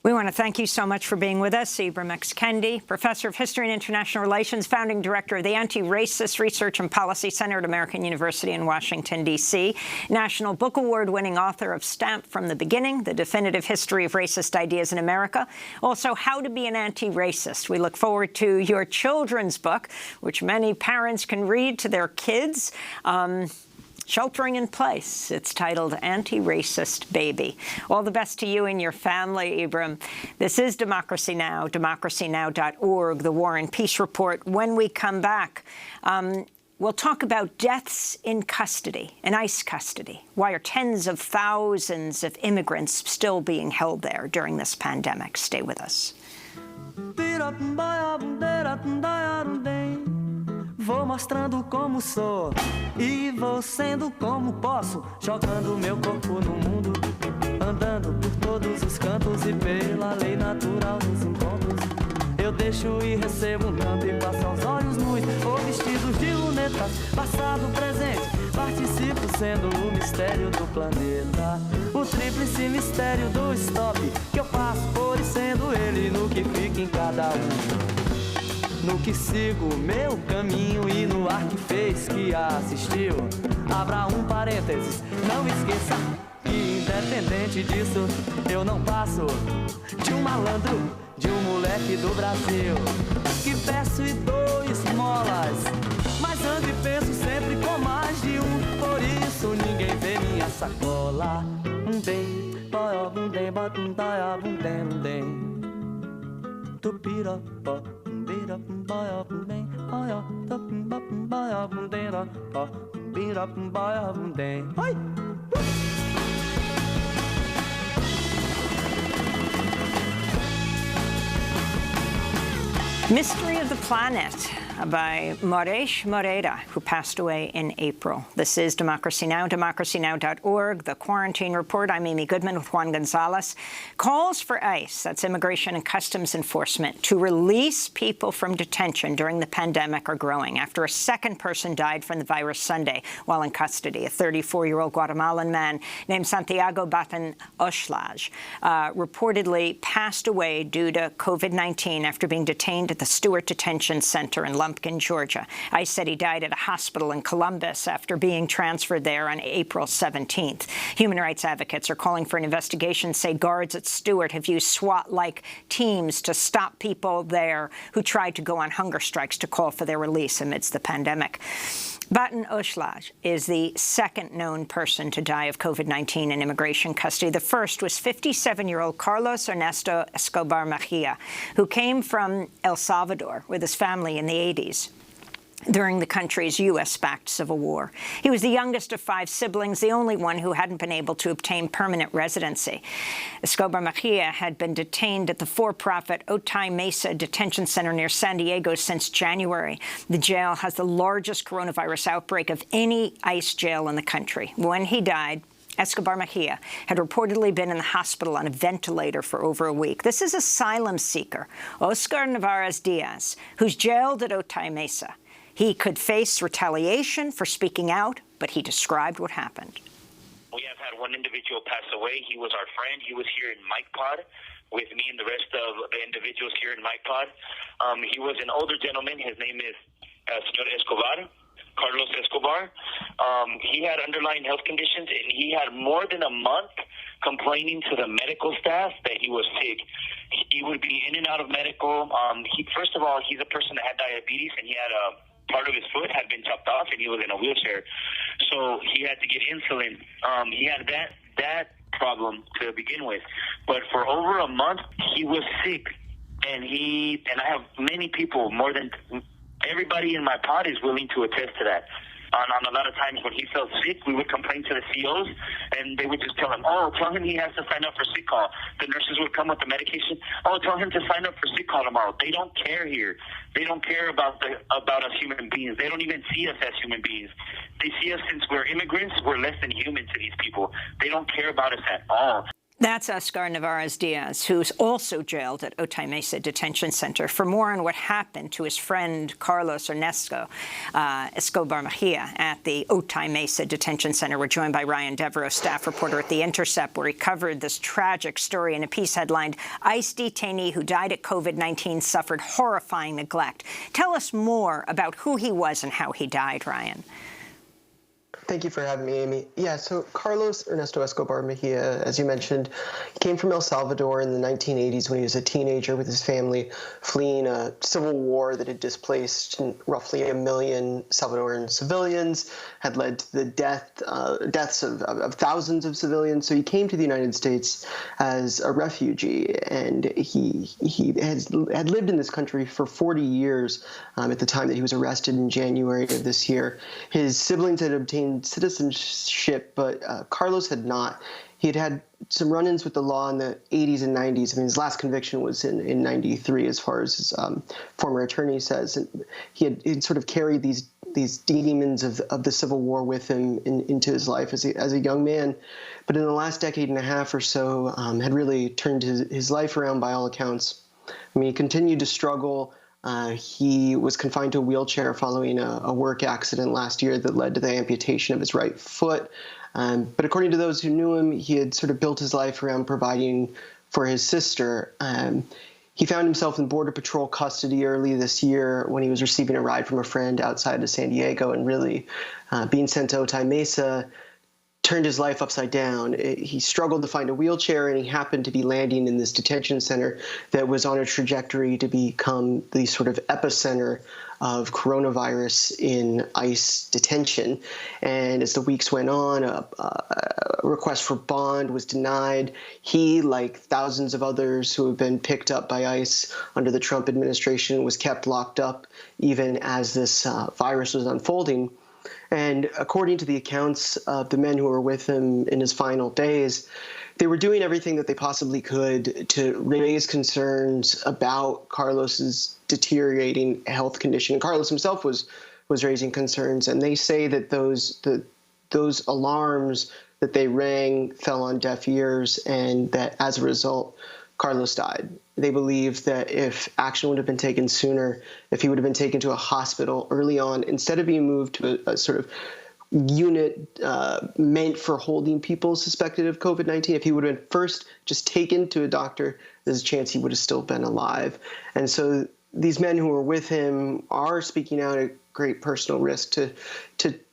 We want to thank you so much for being with us, Ibram X. Kendi, Professor of History and International Relations, Founding Director of the Anti-Racist Research and Policy Center at American University in Washington, D.C., National Book Award-winning author of Stamped from the Beginning, The Definitive History of Racist Ideas in America, also How to Be an Anti-Racist. We look forward to your children's book, which many parents can read to their kids. Sheltering in Place. It's titled Anti-Racist Baby. All the best to you and your family, Ibram. This is Democracy Now!, democracynow.org, the War and Peace Report. When we come back, we'll talk about deaths in custody, in ICE custody. Why are tens of thousands of immigrants still being held there during this pandemic? Stay with us. Vou mostrando como sou e vou sendo como posso, jogando meu corpo no mundo, andando por todos os cantos e pela lei natural dos encontros. Eu deixo e recebo um tanto e passo aos olhos nus ou vestidos de lunetas, passado, presente, participo sendo o mistério do planeta, o tríplice mistério do stop, que eu passo por e sendo ele no que fica em cada um. No que sigo meu caminho e no ar que fez que assistiu. Abra um parênteses, não esqueça que independente disso, eu não passo de um malandro, de um moleque do Brasil, que peço e dou esmolas, mas ando e penso sempre com mais de um, por isso ninguém vê minha sacola. Bem, bem, bem, tupirapó. Mystery of the Planet by Moresh Moreira, who passed away in April. This is Democracy Now!, democracynow.org, the Quarantine Report. I'm Amy Goodman with Juan Gonzalez. Calls for ICE, that's Immigration and Customs Enforcement, to release people from detention during the pandemic are growing after a second person died from the virus Sunday while in custody. A 34-year-old Guatemalan man named Santiago Batan Oxlaj reportedly passed away due to COVID-19 after being detained at the Stewart Detention Center in Lumpkin, Georgia. ICE said he died at a hospital in Columbus after being transferred there on April 17th. Human rights advocates are calling for an investigation, say guards at Stewart have used SWAT-like teams to stop people there who tried to go on hunger strikes to call for their release amidst the pandemic. Batan Oxlaj is the second known person to die of COVID-19 in immigration custody. The first was 57-year-old Carlos Ernesto Escobar Mejia, who came from El Salvador with his family in the 80s. During the country's U.S.-backed civil war. He was the youngest of 5 siblings, the only one who hadn't been able to obtain permanent residency. Escobar Mejia had been detained at the for-profit Otay Mesa Detention Center near San Diego since January. The jail has the largest coronavirus outbreak of any ICE jail in the country. When he died, Escobar Mejia had reportedly been in the hospital on a ventilator for over a week. This is asylum seeker, Oscar Navarez Diaz, who's jailed at Otay Mesa. He could face retaliation for speaking out, but he described what happened. We have had one individual pass away. He was our friend. He was here in Mike Pod with me and the rest of the individuals here in Mike Pod. He was an older gentleman. His name is Señor Escobar, Carlos Escobar. He had underlying health conditions, and he had more than a month complaining to the medical staff that he was sick. He would be in and out of medical. First of all, he's a person that had diabetes, and he had part of his foot had been chopped off, and he was in a wheelchair. So he had to get insulin. He had that problem to begin with. But for over a month, he was sick. And I have many people, more than everybody in my pod is willing to attest to that. On a lot of times when he felt sick, we would complain to the COs, and they would just tell him, oh, tell him he has to sign up for sick call. The nurses would come with the medication. Oh, tell him to sign up for sick call tomorrow. They don't care here. They don't care about us human beings. They don't even see us as human beings. They see us, since we're immigrants, we're less than human to these people. They don't care about us at all. That's Oscar Navarez-Diaz, who's also jailed at Otay Mesa Detention Center. For more on what happened to his friend Carlos Ernesto Escobar Mejia at the Otay Mesa Detention Center, we're joined by Ryan Devereaux, staff reporter at The Intercept, where he covered this tragic story in a piece headlined, ICE detainee who died at COVID-19 suffered horrifying neglect. Tell us more about who he was and how he died, Ryan. Thank you for having me, Amy. Yeah, so Carlos Ernesto Escobar Mejia, as you mentioned, came from El Salvador in the 1980s when he was a teenager with his family, fleeing a civil war that had displaced roughly 1 million Salvadoran civilians, had led to the deaths of thousands of civilians. So he came to the United States as a refugee, and he had lived in this country for 40 years at the time that he was arrested in January of this year. His siblings had obtained citizenship, but Carlos had not. He had had some run-ins with the law in the 80s and 90s. I mean, his last conviction was in 93, as far as his former attorney says. And he'd sort of carried these demons of the Civil War with him into his life as a young man. But in the last decade and a half or so, had really turned his life around by all accounts. I mean, he continued to struggle. He was confined to a wheelchair following a work accident last year that led to the amputation of his right foot. But according to those who knew him, he had sort of built his life around providing for his sister. He found himself in Border Patrol custody early this year when he was receiving a ride from a friend outside of San Diego, and really being sent to Otay Mesa turned his life upside down. He struggled to find a wheelchair, and he happened to be landing in this detention center that was on a trajectory to become the sort of epicenter of coronavirus in ICE detention. And as the weeks went on, a request for bond was denied. He, like thousands of others who have been picked up by ICE under the Trump administration, was kept locked up even as this virus was unfolding. And according to the accounts of the men who were with him in his final days, they were doing everything that they possibly could to raise concerns about Carlos's deteriorating health condition. Carlos himself was raising concerns, and they say that those alarms that they rang fell on deaf ears, and that as a result, Carlos died. They believe that if action would have been taken sooner, if he would have been taken to a hospital early on, instead of being moved to a sort of unit meant for holding people suspected of COVID-19, if he would have been first just taken to a doctor, there's a chance he would have still been alive. And so these men who were with him are speaking out at great personal risk to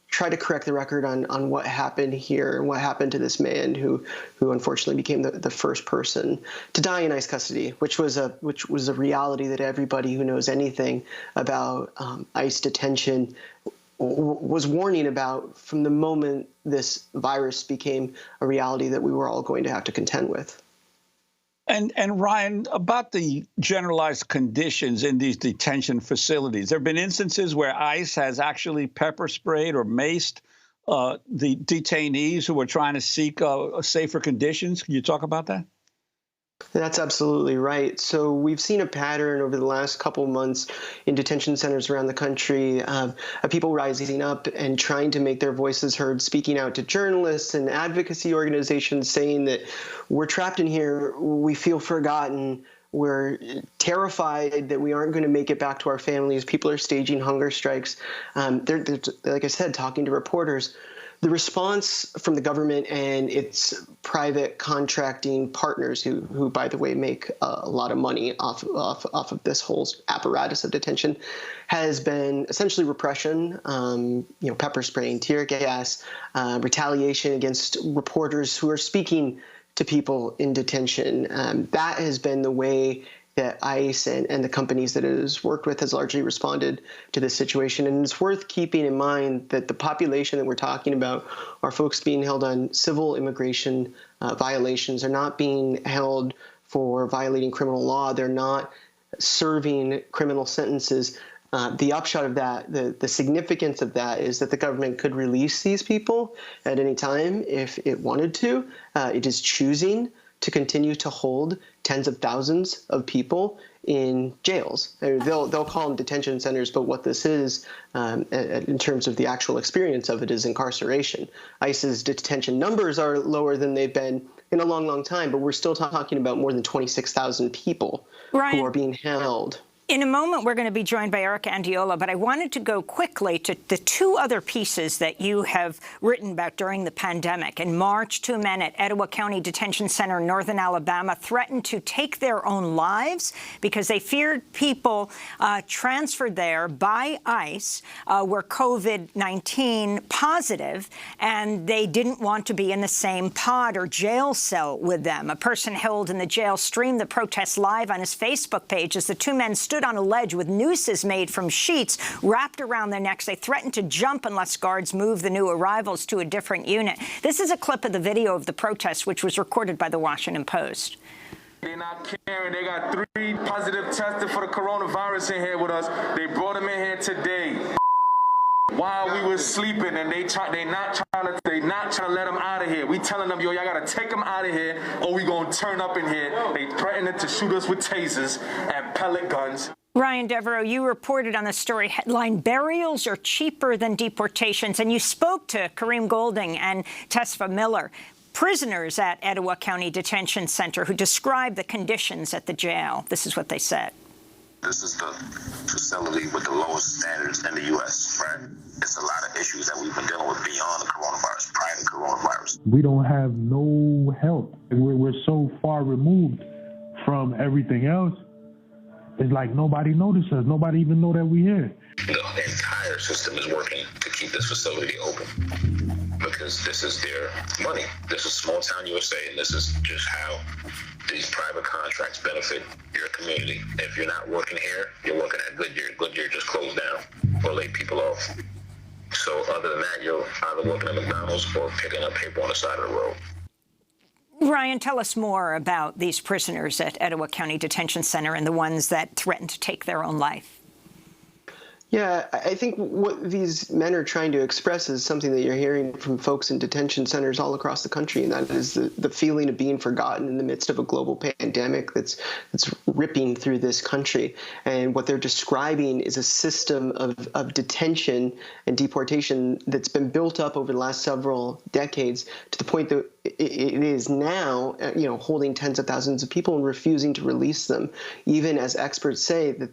try to correct the record on what happened here and what happened to this man who unfortunately became the first person to die in ICE custody, which was a reality that everybody who knows anything about ICE detention was warning about from the moment this virus became a reality that we were all going to have to contend with. And Ryan, about the generalized conditions in these detention facilities, there have been instances where ICE has actually pepper sprayed or maced the detainees who were trying to seek safer conditions. Can you talk about that? That's absolutely right. So we've seen a pattern over the last couple of months in detention centers around the country of people rising up and trying to make their voices heard, speaking out to journalists and advocacy organizations, saying that we're trapped in here, we feel forgotten, we're terrified that we aren't going to make it back to our families. People are staging hunger strikes. They're, like I said, talking to reporters. The response from the government and its private contracting partners, who by the way, make a lot of money off of this whole apparatus of detention, has been essentially repression, pepper spraying, tear gas, retaliation against reporters who are speaking to people in detention. That has been the way that ICE and the companies that it has worked with has largely responded to this situation. And it's worth keeping in mind that the population that we're talking about are folks being held on civil immigration violations. They're not being held for violating criminal law. They're not serving criminal sentences. The upshot of that, the significance of that is that the government could release these people at any time if it wanted to. It is choosing to continue to hold tens of thousands of people in jails. They'll call them detention centers, but what this is, in terms of the actual experience of it, is incarceration. ICE's detention numbers are lower than they've been in a long, long time, but we're still talking about more than 26,000 people who are being held. In a moment, we're going to be joined by Erica Andiola, but I wanted to go quickly to the two other pieces that you have written about during the pandemic. In March, 2 men at Etowah County Detention Center in northern Alabama threatened to take their own lives because they feared people transferred there by ICE were COVID-19 positive, and they didn't want to be in the same pod or jail cell with them. A person held in the jail streamed the protest live on his Facebook page as the two men stood on a ledge with nooses made from sheets wrapped around their necks. They threatened to jump unless guards moved the new arrivals to a different unit. This is a clip of the video of the protest, which was recorded by the Washington Post. They're not caring. They got 3 positive tested for the coronavirus in here with us. They brought them in here today while we was sleeping, and they not trying to let them out of here. We telling them, yo, y'all gotta take them out of here, or we gonna turn up in here. They threatening to shoot us with tasers and pellet guns. Ryan Devereaux, you reported on the story headline, "Burials are cheaper than deportations," and you spoke to Kareem Golding and Tesfa Miller, prisoners at Etowah County Detention Center, who described the conditions at the jail. This is what they said. This is the facility with the lowest standards in the U.S., right? It's a lot of issues that we've been dealing with beyond the coronavirus, prior to coronavirus. We don't have no help. We're so far removed from everything else. It's like nobody notices us. Nobody even know that we're here. The entire system is working to keep this facility open because this is their money. This is small town USA, and this is just how these private contracts benefit your community. If you're not working here, you're working at Goodyear. Goodyear just closed down or laid people off. So other than that, you're either working at McDonald's or picking up paper on the side of the road. Ryan, tell us more about these prisoners at Etowah County Detention Center and the ones that threatened to take their own life. Yeah, I think what these men are trying to express is something that you're hearing from folks in detention centers all across the country, and that is the feeling of being forgotten in the midst of a global pandemic that's ripping through this country. And what they're describing is a system of detention and deportation that's been built up over the last several decades to the point that it is now, holding tens of thousands of people and refusing to release them, even as experts say that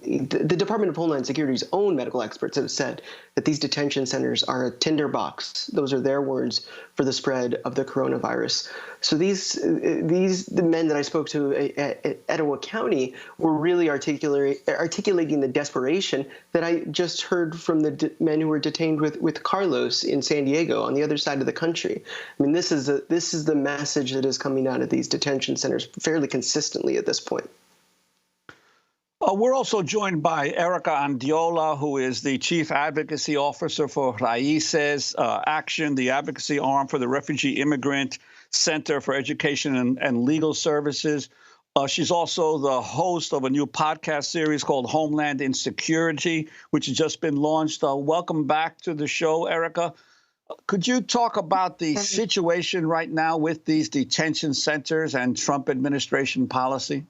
the Department of Homeland Security's own medical experts have said that these detention centers are a tinderbox. Those are their words for the spread of the coronavirus. So the men that I spoke to at Etowah County were really articulating the desperation that I just heard from the men who were detained with Carlos in San Diego on the other side of the country. I mean, this is the message that is coming out of these detention centers fairly consistently at this point. We're also joined by Erica Andiola, who is the Chief Advocacy Officer for Raíces Action, the advocacy arm for the Refugee Immigrant Center for Education and Legal Services. She's also the host of a new podcast series called Homeland Insecurity, which has just been launched. Welcome back to the show, Erica. Could you talk about the situation right now with these detention centers and Trump administration policy?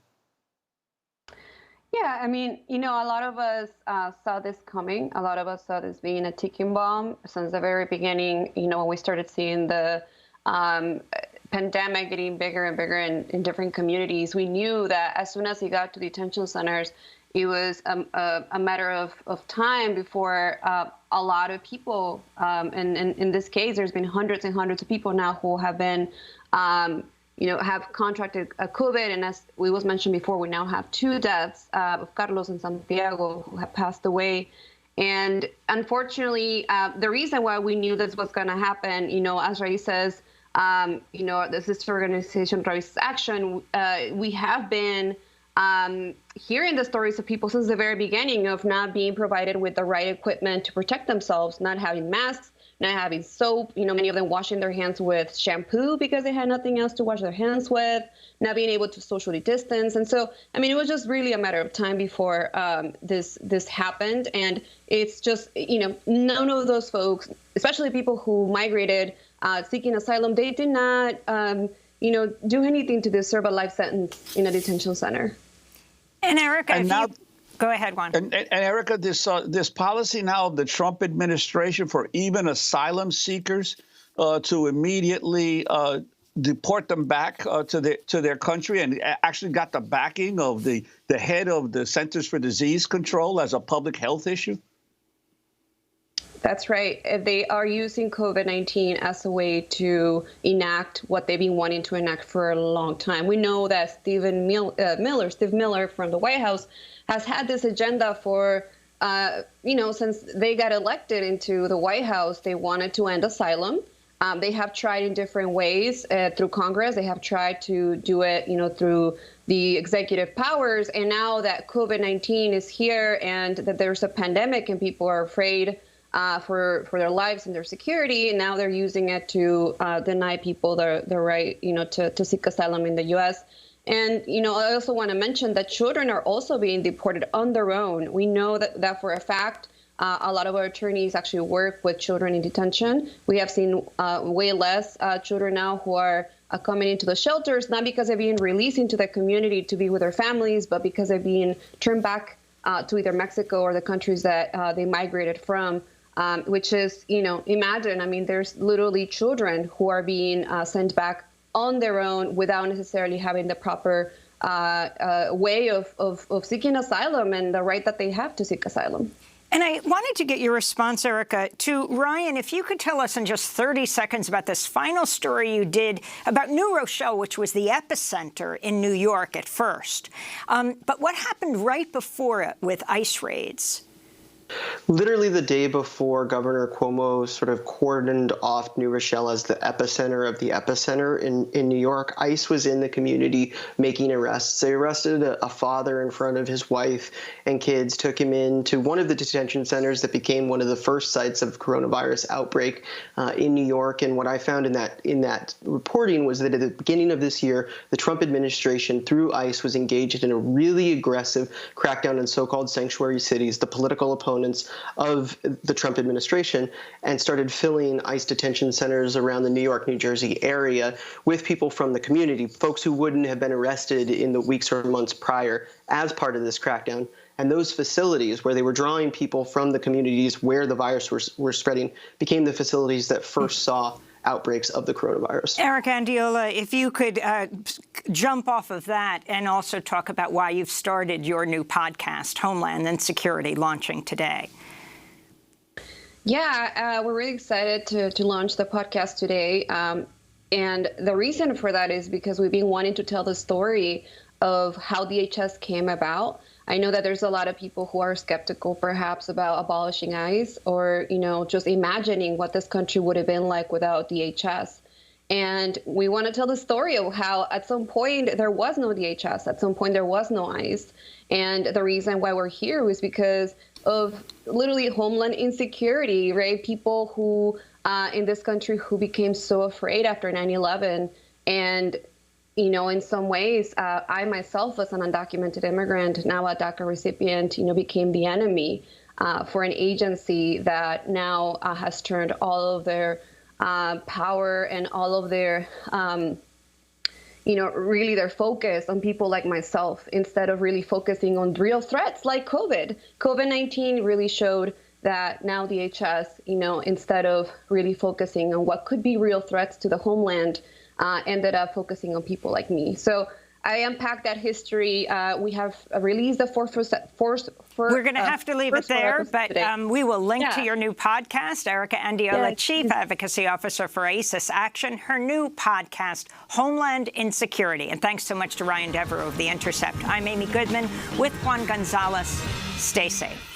Yeah, I mean, a lot of us saw this coming. A lot of us saw this being a ticking bomb since the very beginning, when we started seeing the pandemic getting bigger and bigger in different communities. We knew that as soon as he got to detention centers, it was a matter of time before a lot of people, and in this case, there's been hundreds and hundreds of people now who have been have contracted COVID. And as we was mentioned before, we now have 2 deaths of Carlos and Santiago who have passed away. And unfortunately, the reason why we knew this was going to happen, as Raíz says, the sister organization Raíces Action, we have been hearing the stories of people since the very beginning of not being provided with the right equipment to protect themselves, not having masks, not having soap, many of them washing their hands with shampoo because they had nothing else to wash their hands with, not being able to socially distance. And so, it was just really a matter of time before this happened. And it's just, none of those folks, especially people who migrated seeking asylum, they did not, do anything to deserve a life sentence in a detention center. And Erica, go ahead, Juan. And Erica, this policy now of the Trump administration for even asylum seekers to immediately deport them back to their country, and actually got the backing of the head of the Centers for Disease Control as a public health issue? That's right. They are using COVID-19 as a way to enact what they've been wanting to enact for a long time. We know that Steve Miller from the White House has had this agenda for, since they got elected into the White House. They wanted to end asylum. They have tried in different ways through Congress. They have tried to do it, through the executive powers. And now that COVID-19 is here and that there's a pandemic and people are afraid for their lives and their security, and now they're using it to deny people the right, to seek asylum in the U.S. And, I also want to mention that children are also being deported on their own. We know that for a fact. A lot of our attorneys actually work with children in detention. We have seen way less children now who are coming into the shelters, not because they're being released into the community to be with their families, but because they're being turned back to either Mexico or the countries that they migrated from, which is, imagine, there's literally children who are being sent back on their own without necessarily having the proper way of seeking asylum and the right that they have to seek asylum. And I wanted to get your response, Erica, to Ryan, if you could tell us in just 30 seconds about this final story you did about New Rochelle, which was the epicenter in New York at first. But what happened right before it with ICE raids? Literally the day before, Governor Cuomo sort of cordoned off New Rochelle as the epicenter of the epicenter in New York. ICE was in the community making arrests. They arrested a father in front of his wife and kids, took him into one of the detention centers that became one of the first sites of coronavirus outbreak in New York. And what I found in that reporting was that at the beginning of this year, the Trump administration, through ICE, was engaged in a really aggressive crackdown on so-called sanctuary cities, the political opponents of the Trump administration, and started filling ICE detention centers around the New York, New Jersey area with people from the community, folks who wouldn't have been arrested in the weeks or months prior as part of this crackdown. And those facilities where they were drawing people from the communities where the virus were spreading became the facilities that first saw outbreaks of the coronavirus. Eric Andiola, if you could jump off of that and also talk about why you've started your new podcast, Homeland and Security, launching today. Yeah, we're really excited to launch the podcast today. And the reason for that is because we've been wanting to tell the story of how DHS came about. I know that there's a lot of people who are skeptical, perhaps, about abolishing ICE or, just imagining what this country would have been like without DHS. And we want to tell the story of how at some point there was no DHS, at some point there was no ICE. And the reason why we're here was because of literally homeland insecurity, right? People who in this country who became so afraid after 9/11. And in some ways, I myself, as an undocumented immigrant, now a DACA recipient, became the enemy for an agency that now has turned all of their power and all of their, really their focus on people like myself, instead of really focusing on real threats like COVID. COVID-19 really showed that now DHS, instead of really focusing on what could be real threats to the homeland, ended up focusing on people like me. So I unpacked that history. We have released the fourth. We're going to have to leave it there, but we will link to your new podcast. Erica Andiola, Chief Advocacy Officer for ISIS Action, her new podcast, Homeland Insecurity. And thanks so much to Ryan Devereaux of The Intercept. I'm Amy Goodman with Juan Gonzalez. Stay safe.